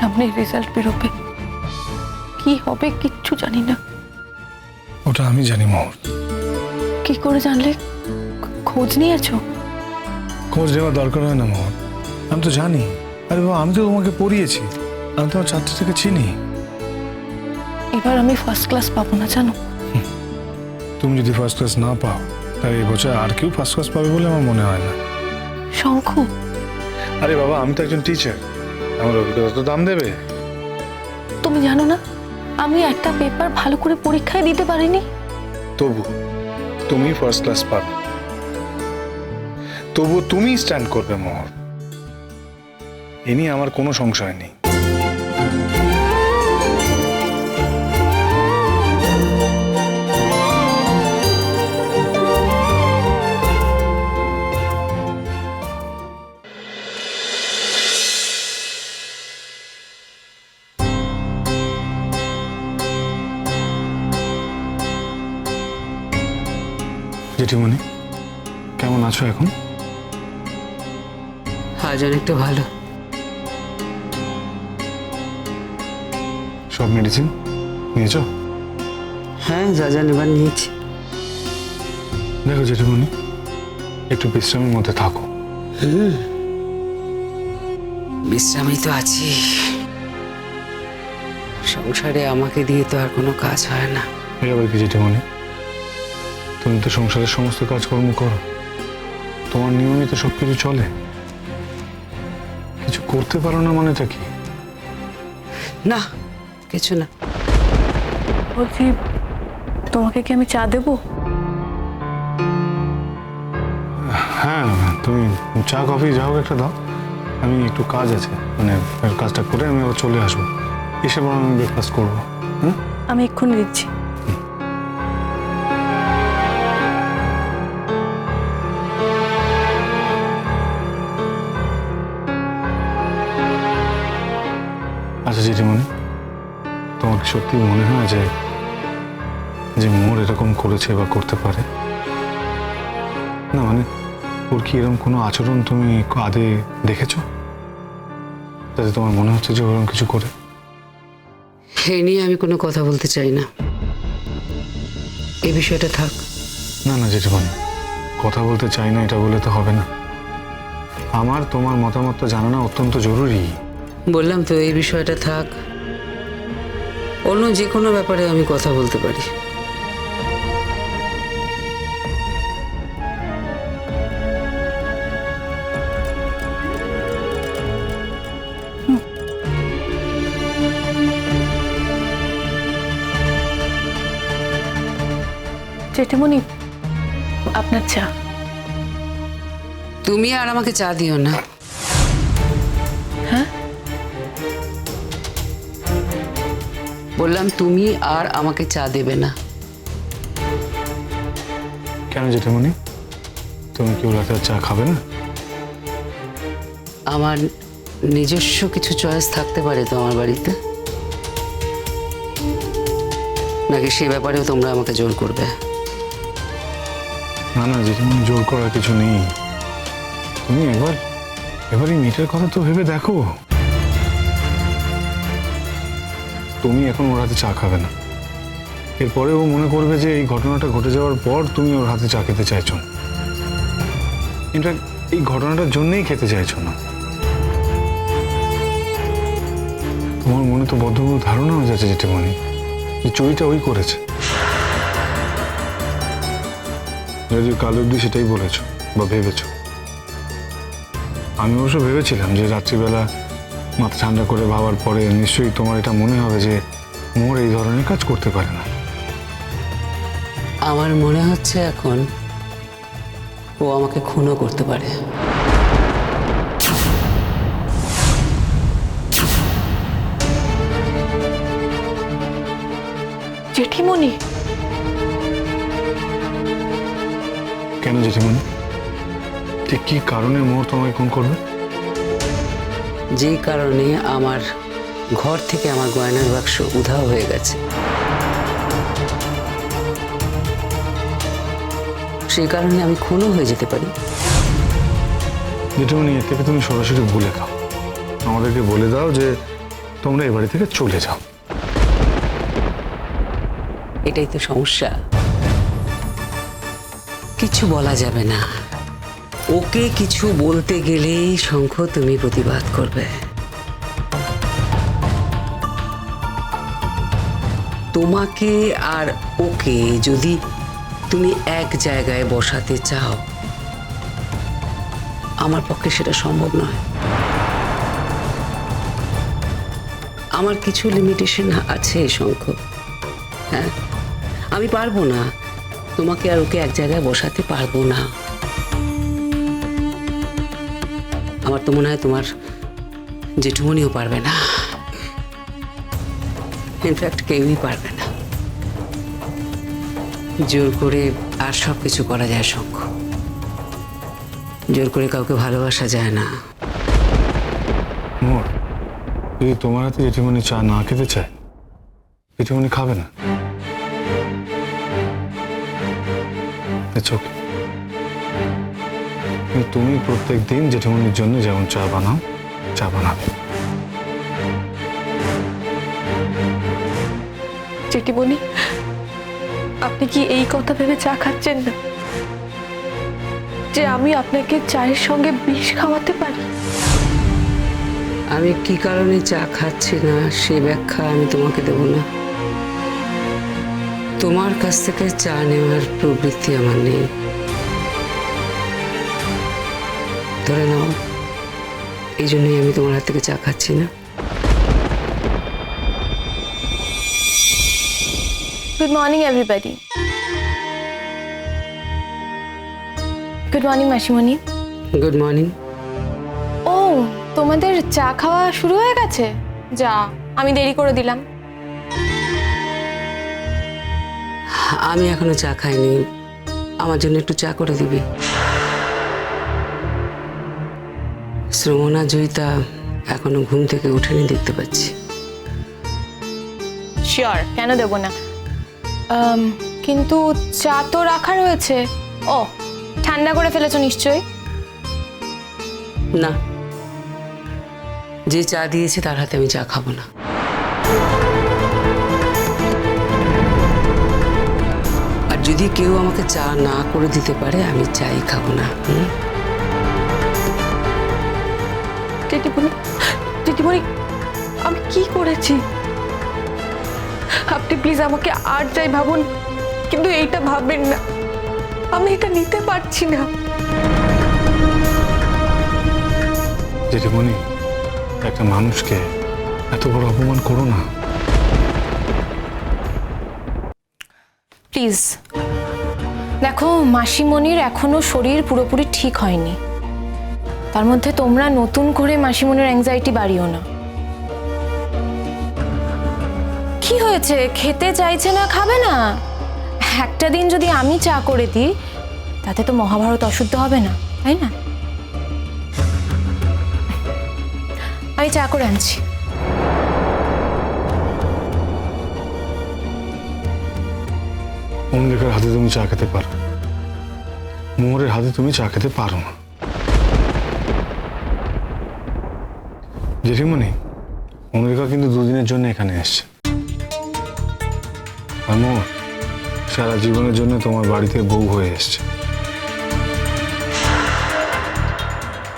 সামনে রেজাল্ট বেরোবে, কি হবে কিচ্ছু জানি না। ওটা আমি জানি মোহর। কি করে জানলে? খোঁজ নিয়েছো? খোঁজ নেওয়ার দরকার হয় না মোহর, আমি তো জানি। আরে বাবা, আমি তো তোমাকে পড়িয়েছি, আমি তোমার ছাত্র থেকে চিনি। এবার আমি ফার্স্ট ক্লাস পাবো না জানো? তুমি যদি ফার্স্ট ক্লাস না পাও, তাহলে এই বছর আর কেউ ফার্স্ট ক্লাস পাবে বলে আমার মনে হয় না। শঙ্কু, আরে বাবা, আমি তো একজন টিচার, আমার অভিজ্ঞতা তো দাম দেবে। তুমি জানো না আমি একটা পেপার ভালো করে পরীক্ষায় দিতে পারিনি। তবু তুমি ফার্স্ট ক্লাস পাবে, তবু তুমি স্ট্যান্ড করবে মোহর, এ নিয়ে আমার কোনো সংশয় নেই। জেঠিমণি, কেমন আছো এখন? আজ অনেকটা ভালো। সব মেডিসিন নিয়েছো? হ্যাঁ, যা যা নেবার নিয়েছি। দেখো জেঠিমণি, একটু বিশ্রামের মধ্যে থাকো। বিশ্রামই তো আছি, সংসারে আমাকে দিয়ে তো আর কোনো কাজ হয় না। এবার কি জেঠিমণি, তুমি তো সংসারের সমস্ত কাজকর্ম করো, তোমার নিয়মিত সবকিছু চলে, কিছু করতে পারো না মানেটা কি? না, কিছু না। বলছি, তোমাকে কি আমি চা দেবো? হ্যাঁ, তুমি চা কফি যাও একটা দাও, আমি একটু কাজ আছে, মানে কাজটা করে আমি আবার চলে আসবো, এসে বরং আমি ব্রেকফাস্ট করবো। হ্যাঁ, আমি এক্ষুনি দিচ্ছি। আচ্ছা জেঠিমণি, তোমার কি সত্যি মনে হয় যে যে মোর এরকম করেছে বা করতে পারে? না মানে, ওর কি এরকম কোনো আচরণ তুমি আদে দেখেছো, যাতে তোমার মনে হচ্ছে যে ওরকম কিছু করে? এ নিয়ে আমি কোনো কথা বলতে চাই না, এই বিষয়টা থাক। না না জেঠিমণি, কথা বলতে চাই না এটা বলে তো হবে না, আমার তোমার মতামতটা জানানো অত্যন্ত জরুরি। বললাম তো, এই বিষয়টা থাক, অন্য যে কোনো ব্যাপারে আমি কথা বলতে পারি। জেঠিমণি, আপনার চা। তুমি আর আমাকে চা দিও না। হ্যাঁ, বললাম তুমি আর আমাকে চা দেবে না। কেন জেঠিমণি, তুমি কি ওর রাতে চা খাবে না? আমার নিজস্ব কিছু চয়েস থাকতে পারে তো আমার বাড়িতে, নাকি সে ব্যাপারেও তোমরা আমাকে জোর করবে? না না জেঠিমণি, জোর করার কিছু নেই, তুমি এবার এই মেয়েটার কথা তো ভেবে দেখো। তুমি এখন ওর হাতে চা খাবে না, এরপরে ও মনে করবে যে এই ঘটনাটা ঘটে যাওয়ার পর তুমি ওর হাতে চা খেতে চাইছো না, ইনফ্যাক্ট এই ঘটনাটার জন্যই খেতে চাইছো না। তোমার মনে তো বদ্ধ ধারণা হয়ে যাচ্ছে জেঠিমণি যে চুরিটা ওই করেছে, যদি কাল অব্দি সেটাই বলেছো বা ভেবেছো। আমি অবশ্য ভেবেছিলাম যে রাত্রিবেলা মাথা ঠান্ডা করে ভাবার পরে নিশ্চয়ই তোমার এটা মনে হবে যে মোর এই ধরনের কাজ করতে পারে না। আমার মনে হচ্ছে এখন ও আমাকে খুনও করতে পারে। জেঠিমণি, কেন জেঠিমণি, ঠিক কি কারণে মোর তোমায় খুন করবে? যে কারণে আমার ঘর থেকে আমার গয়নার বাক্স উধাও হয়ে গেছে, সেই কারণে আমি খুনও হয়ে যেতে পারি। জেঠিমণি, এর থেকে তুমি সরাসরি বলে দাও, আমাদেরকে বলে দাও যে তোমরা এই বাড়ি থেকে চলে যাও। এটাই তো সমস্যা, কিছু বলা যাবে না। ওকে কিছু বলতে গেলেই শঙ্খ তুমি প্রতিবাদ করবে। তোমাকে আর ওকে যদি তুমি এক জায়গায় বসাতে চাও, আমার পক্ষে সেটা সম্ভব নয়। আমার কিছু লিমিটেশন আছে শঙ্খ। হ্যাঁ, আমি পারবো না, তোমাকে আর ওকে এক জায়গায় বসাতে পারবো না। আমার তো মনে হয় তোমার জেঠুমনিও পারবে না, ইনফ্যাক্ট কেউই পারবে না। জোর করে আর সব কিছু করা যায় শঙ্খ, জোর করে কাউকে ভালোবাসা যায় না। মোর যদি তোমার হাতে জেঠিমণি চা না খেতে চায়, জেঠিমণি খাবে না। ওকে, তুমি প্রত্যেক দিন জেঠিমণির জন্য যেমন চা বানাও, চা বানাবে। জেঠিমণি, আপনি কি এই কথা ভেবে চা খাচ্ছেন না যে আমি আপনাকে চায়ের সঙ্গে বিষ খাওয়াতে পারি? আমি কি কারণে চা খাচ্ছি না সে ব্যাখ্যা আমি তোমাকে দেব না। তোমার কাছ থেকে চা নেওয়ার প্রবৃত্তি আমার নেই। ধরে নাও এই জন্যই আমি তোমার হাত থেকে চা খাচ্ছি না। Good morning everybody. Good morning মাসিমণি। Good morning. ও, তোমাদের চা খাওয়া শুরু হয়ে গেছে? যা, আমি দেরি করে দিলাম। আমি এখনো চা খাইনি, আমার জন্য একটু চা করে দিবি? শ্রমণা জয়িতা এখনো ঘুম থেকে ওঠেনি দেখতে পাচ্ছি। শিওর, কেন দেব না। কিন্তু চা তো রাখা রয়েছে। ও, ঠান্ডা করে ফেলেছো নিশ্চয়ই? না, যে চা দিয়েছে তার হাতে আমি চা খাবো না। আর যদি কেউ আমাকে চা না করে দিতে পারে আমি চাই খাবো না। জেঠিমণি, জেঠিমণি, আমি কি করেছি? আপনি প্লিজ আমাকে আর যাই ভাবুন, কিন্তু এইটা ভাববেন না। আমি এটা নিতে পারছি না। জেঠিমণি, একটা মানুষকে এত বড় অপমান করো না। প্লিজ দেখো, মাসিমণির এখনো শরীর পুরোপুরি ঠিক হয়নি, তার মধ্যে তোমরা নতুন করে মাসিমণির অ্যাংজাইটি বাড়িও না। কি হয়েছে? খেতে চাইছে না, খাবে না? একটা দিন যদি আমি চা করে দিই তাতে তো মহাভারত অশুদ্ধ হবে না, তাই না? আমি চা করে আনছি। অমলিকার হাতে তুমি চা খেতে পারো, মোহরের হাতে তুমি চা খেতে পারো না। জেঠিমণি, অমলিকা কিন্তু দুদিনের জন্য এখানে এসছে। আর মোহর সারা জীবনের জন্য তোমার বাড়িতে বউ হয়ে এসছে।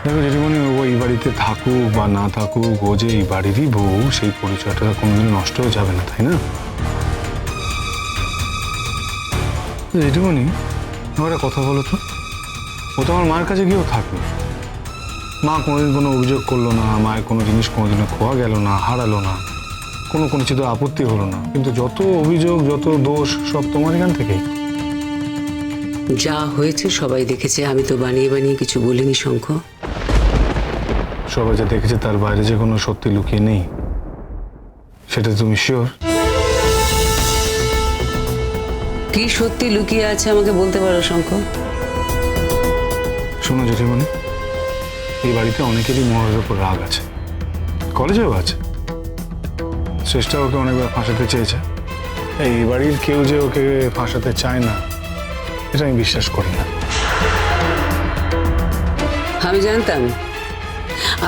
দেখো জেঠিমণি, ও এই বাড়িতে থাকুক বা না থাকুক, ও যে এই বাড়িরই বউ, সেই পরিচয়টা কোনোদিন নষ্ট হয়ে যাবে না, তাই না? জেঠিমণি, আমার একটা কথা বলো তো, ও তো আমার মায়ের কাছে গিয়েও থাকলো। মা কোনোদিন কোনো অভিযোগ করলো না, মায়ের কোনো জিনিস কোনোদিনও খোয়া গেল না, হারালো না, কোনো কিছু আপত্তি হলো না। কিন্তু যত অভিযোগ, যত দোষ, সব তোমার এখান থেকেই। যা হয়েছে সবাই দেখেছে, আমি তো বানিয়ে বানিয়ে কিছু বলিনি শঙ্খ। সবাই যা দেখেছে তার বাইরে যে কোনো সত্যি লুকিয়ে নেই, সেটা তুমি শিওর? কি সত্যি লুকিয়ে আছে আমাকে বলতে পারো শঙ্খ? শোনো জেঠিমণি, এই বাড়িতে অনেকেরই মোহরের উপর রাগ আছে, কলেজেও আছে। চেষ্টা ওকে অনেকবার ফাঁসাতে চেয়েছে। এই বাড়ির কেউ যে ওকে ফাঁসাতে চায় না, এটা আমি বিশ্বাস করি না। আমি জানতাম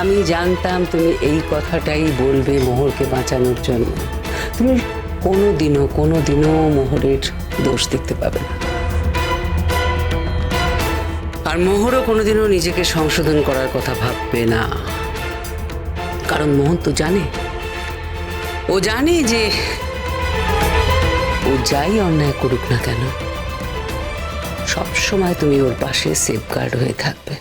আমি জানতাম তুমি এই কথাটাই বলবে মোহরকে বাঁচানোর জন্য। তুমি কোনোদিনও মোহরের দোষ দেখতে পাবে না। আর মোহরও কোনোদিনও নিজেকে সংশোধন করার কথা ভাববে না, কারণ মোহন তো জানে, ও জানে যে ও যাই অন্যায় করুক না কেন সব সময় তুমি ওর পাশে সেফগার্ড হয়ে থাকবে।